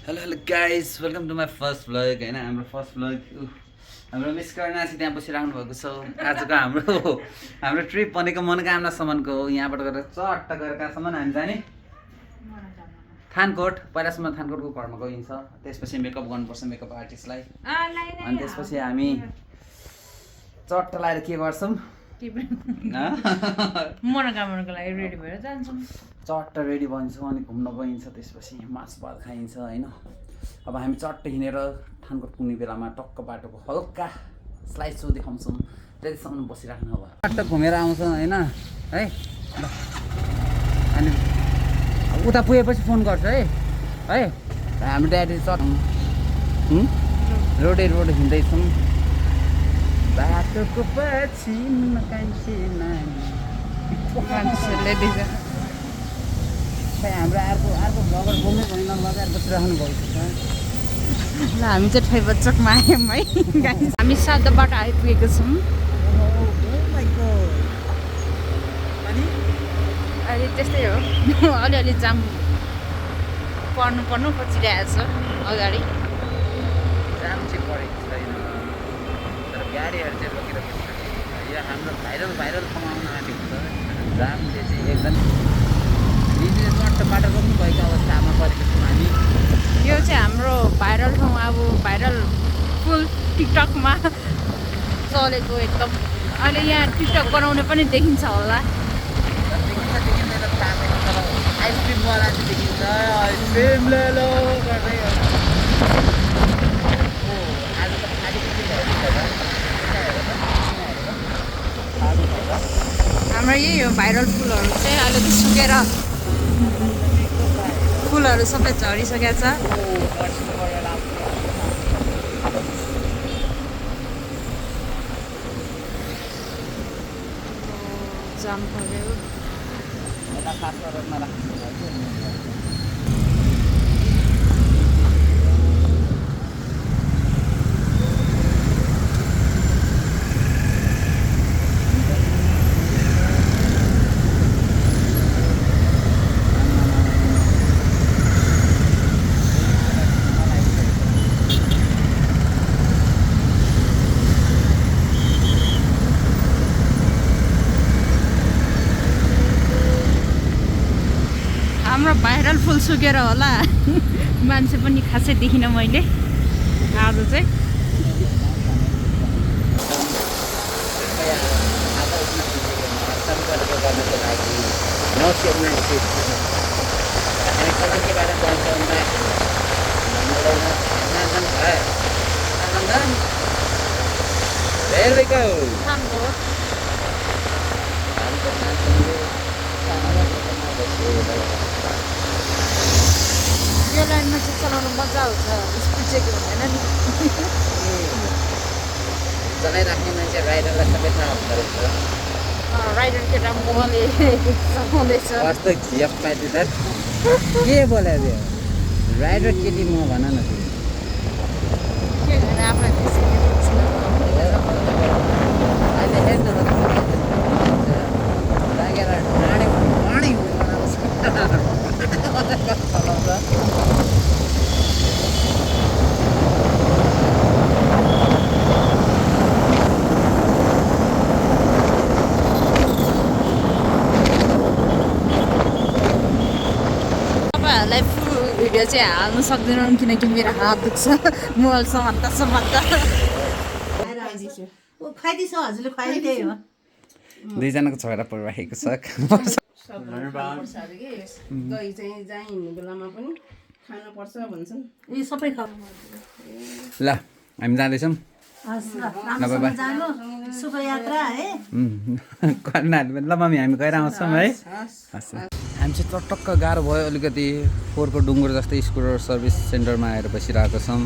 Hello guys welcome to my first vlog होइन हाम्रो first vlog हाम्रो मिस कर्णासी त्यहाँ बसिराख्नु भएको छ आजको हाम्रो ट्रिप भनेको मनोकामनासम्मको हो यहाँबाट गएर चट्ट गएर कहाँसम्म हामी जाने थानकोट पहिलासम्म थानकोटको घरमा गइन्छ त्यसपछि मेकअप गर्नुपर्छ मेकअप आर्टिस्टलाई अनि त्यसपछि हामी चट्ट लगाएर के गर्छौँ मनोकामनाको लागि रेडी भएर जान्छौँ चट्ट रेडी बन्छौँ अनि घुम्न गइन्छ त्यसपछि मासु भात खाइन्छ होइन अब हामी चट्ट हिँडेर थानकोट पुग्ने बेलामा टक्क बाटोको हल्का स्लाइड सो देखाउँछौँ त्यतिसम्म बसिराख्नु अब चट्ट घुमेर आउँछ होइन है ल अनि उता पुगेपछि फोन गर्छ है हाम्रो ड्याडी चट्ट रोडै रोड हिँड्दैछौँ बाटोको पछि मान्छेले देख्छ हाम्रो अर्को भ्लगर बोल्नै भएन लगाएर बसिरहनु भएको छ ल हामी चाहिँ ठैबच्चकमा आयौँ है हामी साधबाट आइपुगेको छौँ अहिले त्यस्तै हो अलिअलि जाम पर्नु खोजिरहेको छ अगाडि जाम चाहिँ परेको छैन तर गाडीहरू चाहिँ रोकिरहेको छ यो हाम्रो भाइरल ठाउँमा आउन आँटेको छ जामले चाहिँ एकदम हिजो चट्ट बाटो रोक्नु भएको अवस्थामा परेको छौँ हामी यो चाहिँ हाम्रो भाइरल ठाउँ अब भाइरल फुल टिकटकमा चलेको एकदम अहिले यहाँ टिकटक बनाउने पनि देखिन्छ होला देखिँदैन थाहा छैन तर आइसक्रिमवाला चाहिँ देखिन्छ आइसक्रिम लो गर्दै आज त खालीपछि हाम्रो यही हो भाइरल फुलहरू चाहिँ अहिले त सुकेर फुलहरू सबै झरिसकेको छ जाम पऱ्यो खास गरेर नराख्नु हाम्रो भाइरल फुल सुकेर होला मान्छे पनि खासै देखिनँ मैले आज चाहिँ There we go. यो लाइनमा चाहिँ चलाउनु मजा आउँछ स्पिड चेक हुँदैन नि चलाइराख्ने मान्छे राइडरलाई सबै थाहा हुँदो रहेछ राइडर केटा मोहले चलाउँदैछ कस्तो झियप पाइदियो त के बोल्यो त्यो राइडर केटी म भन न के गर्ने आफूलाई त्यसै अहिले हेर्नु लागेर डाँडै तपाईँहरूलाई फुल भिडियो चाहिँ हाल्नु सक्दैनौँ किनकि मेरो हात दुख्छ मोबाइल समात्दा खुवाइदिन्छ हजुरले खुवाइ त्यही हो दुईजनाको छोरा परिरहेको छ दही चाहिँ जहाँ हिँड्ने बेलामा पनि खानुपर्छ भन्छन् ए सबै खाऊ ल हामी जाँदैछौँ राम्रोसँग जानु शुभ यात्रा है कर्णाहरू ल मम्मी हामी गएर आउँछौँ है हस् हामी चाहिँ चटक्क गाह्रो भयो अलिकति फोहोरको डुङ्गुर जस्तै स्कुटर सर्भिस सेन्टरमा आएर बसिरहेको छौँ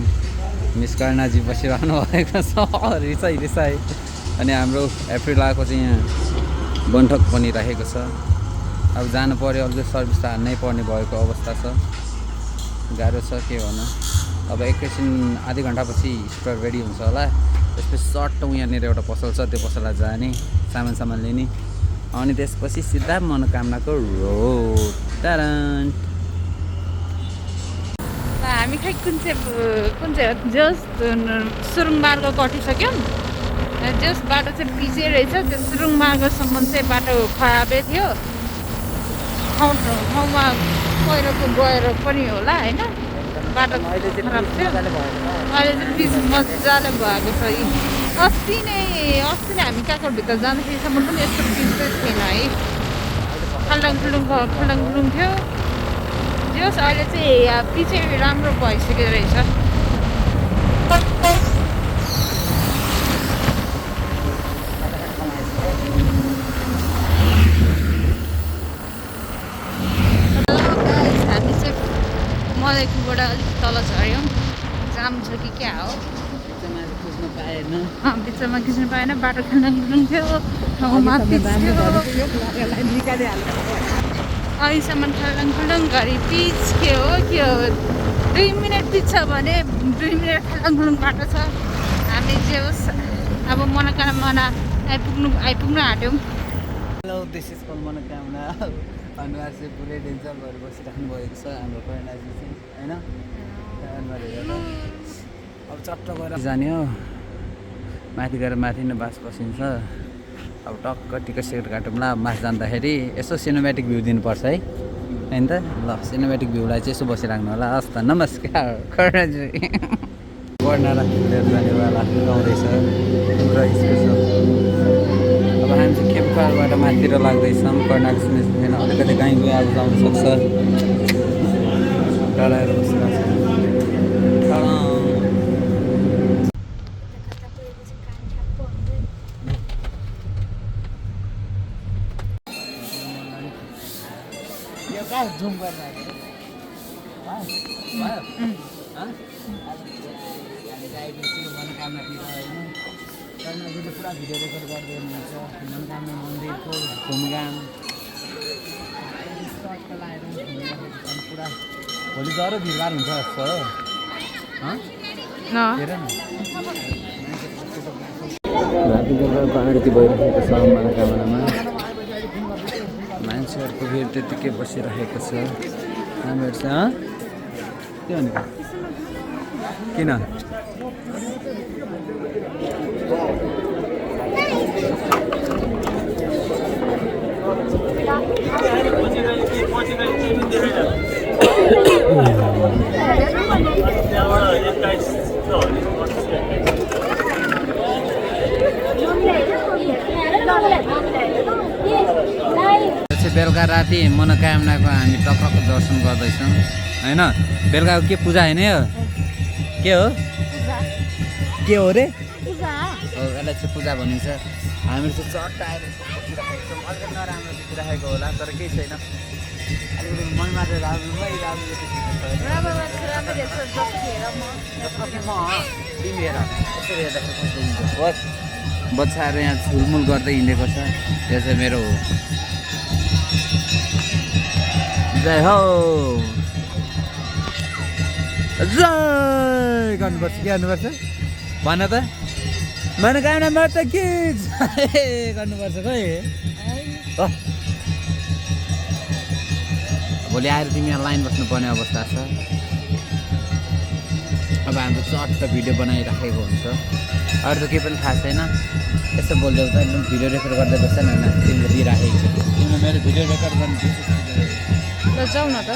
मिस कर्णाजी बसिरहनु भएको छ रिसाइ अनि हाम्रो एप्रिल आएको चाहिँ यहाँ बन्ठक बनिरहेको छ अब जानु पऱ्यो अलिकति सर्भिस त हान्नै पर्ने भएको अवस्था छ गाह्रो छ के भनौँ अब एकैछिन आधी घन्टापछि स्कुटर रेडी हुन्छ होला त्यसपछि सर्ट यहाँनिर एउटा पसल छ त्यो पसललाई जाने सामान लिने अनि त्यसपछि सिधा मनोकामनाको रोड टारन हामी ठ्याक कुन चाहिँ जस्ट सुरुङ मार्ग कटिसक्यो जस्ट बाटो चाहिँ पिचे रहेछ त्यो सुरुङ मार्गसम्म चाहिँ बाटो खराबै थियो ठाउँमा पहिरोको गएर पनि होला होइन बाटो खराब थियो अहिले चाहिँ पिच मजाले भएको छ अस्ति नै हामी काकरभित्र जाँदाखेरिसम्म पनि यस्तो पिच चाहिँ थिएन है खल्डाङ खुल्डुङ थियो जस अहिले चाहिँ पिचै राम्रो भइसकेको रहेछ हामी चाहिँ मलाइकुबाट अलिक तल झऱ्यौँ जाम छ कि क्या हो बिचमा खिच्नु पाएन बाटो खल्डाङ थियो ठाउँमा अहिलेसम्म खल्डाङ घरि पिच के हो 2 मिनट पिच छ भने 2 मिनट खल्डाङ बाटो छ हामी जे होस् अब मनोकामना आइपुग्नु आँट्यौँ हेलो दिस इज कल मनोकामना अनुहार चाहिँ पुरै डेन्जर भएर बसिराख्नु भएको छ हाम्रो प्रेरणाजी चाहिँ होइन अब चट्ट गएर जाने हो माथि गएर माथि नै बास बसिन्छ अब टक्क टिकट सिकट काटौँला मास जाँदाखेरि यसो सिनेमेटिक भ्यू दिनुपर्छ है होइन त ल सिनेमेटिक भ्यूलाई चाहिँ यसो बसिराख्नु होला हस् त नमस्कार कर्णाजी कर्णाला लिएर जानेवाला गाउँदैछ पुरा स्पेसल अब हामी चाहिँ खेपखालबाट माथितिर लाग्दैछौँ कर्णाको सुनेन अलिकति कहीँ गयो अब जाउन सक्छ डराएर बसिरहेको छ जुम गर्न मनोकामनातिर होइन कर्णाजीले पुरा भिडियो रेकर्ड गर्दै हुनुहुन्छ मनोकामना मन्दिरको घुमघाम पुरा भोलि जरो भिडभाड हुन्छ जस्तो हो हेर न रातिको आरती भइरहेको छ मनोकामनामा मान्छेहरूको भिड त्यत्तिकै बसिरहेको छ हामीहरू चाहिँ के भनेको किन बेलुका राति मनोकामनाको हामी टक्रको दर्शन गर्दैछौँ होइन बेलुकाको के पूजा होइन यो के हो रे यसलाई चाहिँ पूजा भनिन्छ हामीहरू चाहिँ चट्ट आएर बसिराखेको छौँ अलिकति नराम्रो देखिराखेको होला तर केही छैन अलिकति मनमा चाहिँ राम्रो तिमी हेर यसरी हेर्दाखेरि बस बच्चाहरू यहाँ छुलमुल गर्दै हिँडेको छ यो चाहिँ मेरो हो जय हो जय गर्नुपर्छ के गर्नुपर्छ भन त मनोकामना त के गर्नुपर्छ खै भोलि आएर तिमी यहाँ लाइन बस्नुपर्ने अवस्था छ अब हाम्रो चट्ट भिडियो बनाइराखेको हुन्छ अरू त केही पनि थाहा छैन यसो बोल्दै त एकदम भिडियो रेकर्ड गर्दै बस्छ न तिमीले दिइराखेको छ तिमीले मेरो भिडियो रेकर्ड गर्नु ल जाऊ न त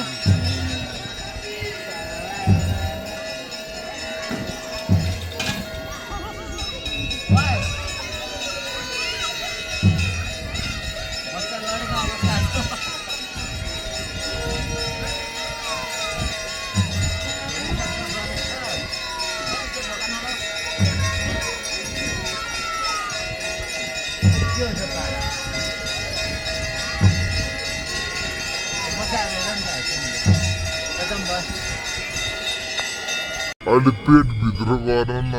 अहिले पेटभित्र गर न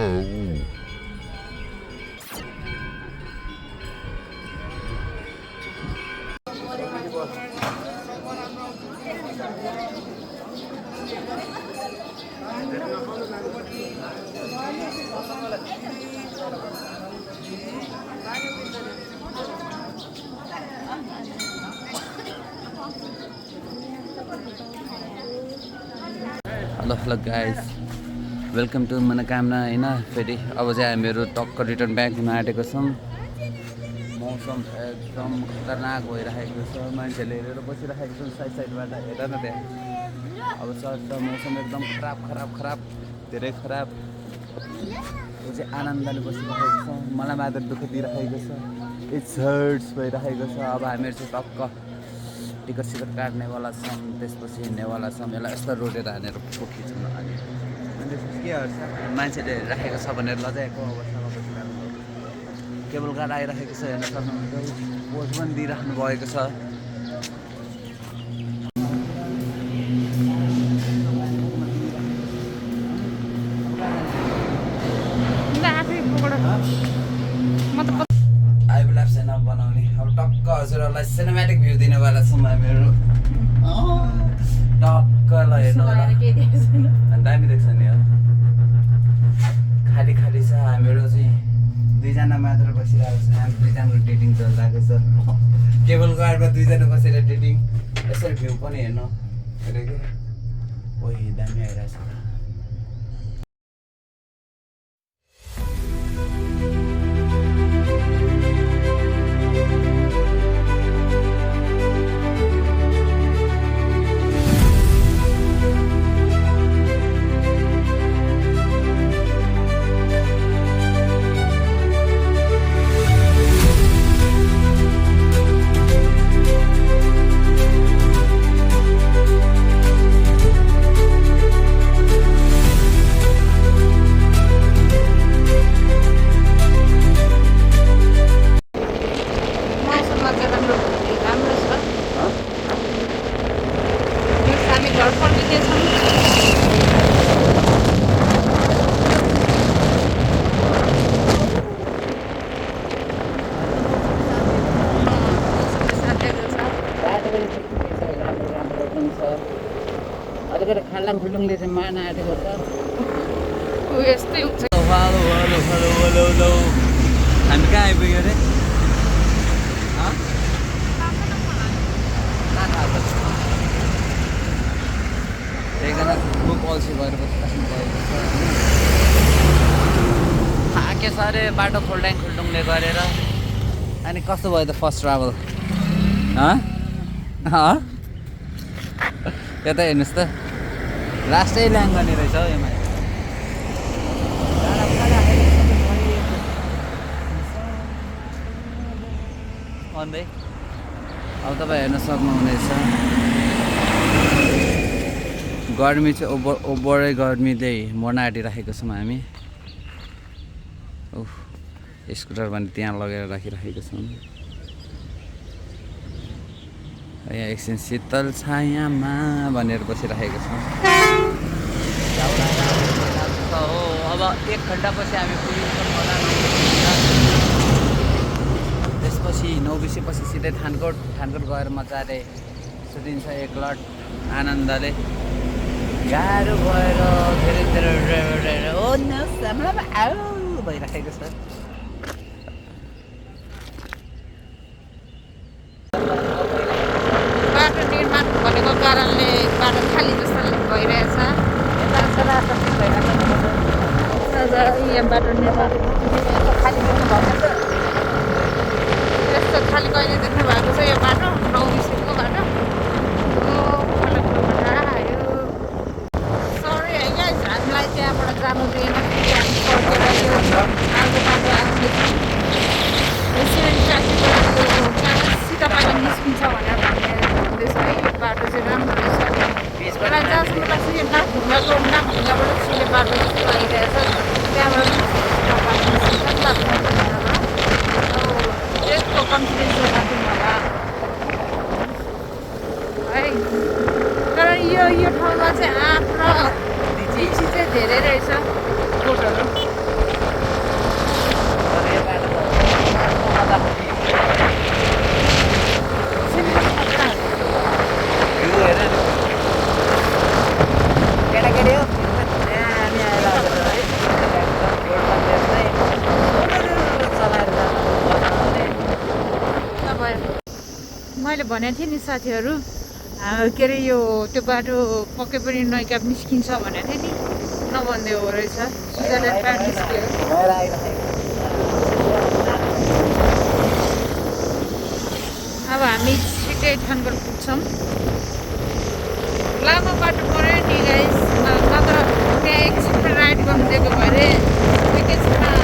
ल गाइस वेलकम टु मनोकामना होइन फेरि अब चाहिँ हामीहरू टक्क रिटर्न ब्याक हुन आँटेको छौँ मौसम एकदम खतरनाक भइरहेको छ मान्छेले हेरेर बसिरहेको छ साइड साइडबाट हेर न त्यहाँ अब सर्ट मौसम एकदम खराब धेरै खराब त्यो चाहिँ आनन्दले बसिरहेको छ मलाई मात्र दुःख दिइरहेको छ इट्स हर्ट्स भइरहेको छ अब हामीहरू चाहिँ टक्क टिकट सिकट काट्नेवाला छौँ त्यसपछि हिँड्नेवाला छौँ यसलाई यस्तो रोटेर हानेर खिच्नु अनि त्यसपछि के गर्छ मान्छेले हेरिराखेको छ भनेर लजाएको अवस्थामा बसिरहेको केबल कार आइरहेको छ हेर्न सक्नुहुन्छ पोज पनि दिइराख्नु भएको छ बनाउने अब टक्क हजुरहरूलाई सिनेमेटिक भ्यू दिनेवाला छौँ हामीहरू टक्क ल हेर्नु होला दामी देख्छ नि खाली छ हामीहरू चाहिँ दुईजना मात्र बसिरहेको छ हामी दुईजनाको डेटिङ चलिरहेको छ केबल कारमा दुईजना बसेर डेटिङ यसरी भ्यू पनि हेर्नु हेरेको ओइ दामी आइरहेछ खुल्लुङले चाहिँ माना आँटेको छ यस्तै हुन्छ हामी कहाँ आइपुग्यो अरे एकजना बुक अल्छी भएर बसिराख्नु भएको छ थाके छ अरे बाटो खुल्डुङले गरेर अनि कस्तो भयो त फर्स्ट ट्राभल यता हेर्नुहोस् त लास्टै ल्याङ गर्ने रहेछ हौ यसमा भन्दै अब तपाईँ हेर्न सक्नुहुनेछ गर्मी चाहिँ ओभरै गर्मीले मर्न आँटिराखेको छौँ हामी ओह स्कुटर पनि त्यहाँ लगेर राखिराखेको छौँ यहाँ एकछिन शीतल छायामा भनेर बसिराखेको छौँ हो अब 1 घन्टापछि हामी पुगिन्छौँ होला त्यसपछि 9 बजेपछि सिधै थानकोट गएर मजाले सुतिन्छ एक लट आनन्दले गाह्रो भएर धेरै ओ न सामलामा आऊ भइराखेको छ बाटो निर्माण भनेको कारणले बाटो खाली जस्तो भइरहेछ यहाँ बाटो निर्माण यस्तो खाली कहिले देख्नु भएको छ यो बाटो 9 बिसको बाटो आयो सरी है गाइस हामीलाई त्यहाँबाट जानु दिएन अर्को बाटो सिधा पानी निस्किन्छ भनेर भन्दैछ है यो बाटो चाहिँ राम्रो रहेछ मलाई जहाँसम्म लाग्छ यो नाकढुङ्गाबाट छिर्ने बाटो जस्तो लागिरहेछ त्यहाँबाट त्यसको कन्फिडेन्स राख्नु होला है तर यो ठाउँमा चाहिँ आँप र लिची चाहिँ धेरै रहेछ बोटहरू मैले भनेको थिएँ नि साथीहरू के अरे यो त्यो बाटो पक्कै पनि नैकाप निस्किन्छ भनेको थिएँ नि नभन्दै हो रहेछ स्विजरल्यान्ड प्याड निस्क्यो अब हामी छिट्टै ठानबाट पुग्छौँ लामो बाटो पऱ्यो नि गाइस नत्र त्यहाँ एकछिन राइड गर्नु दिएको भए एकैछिनमा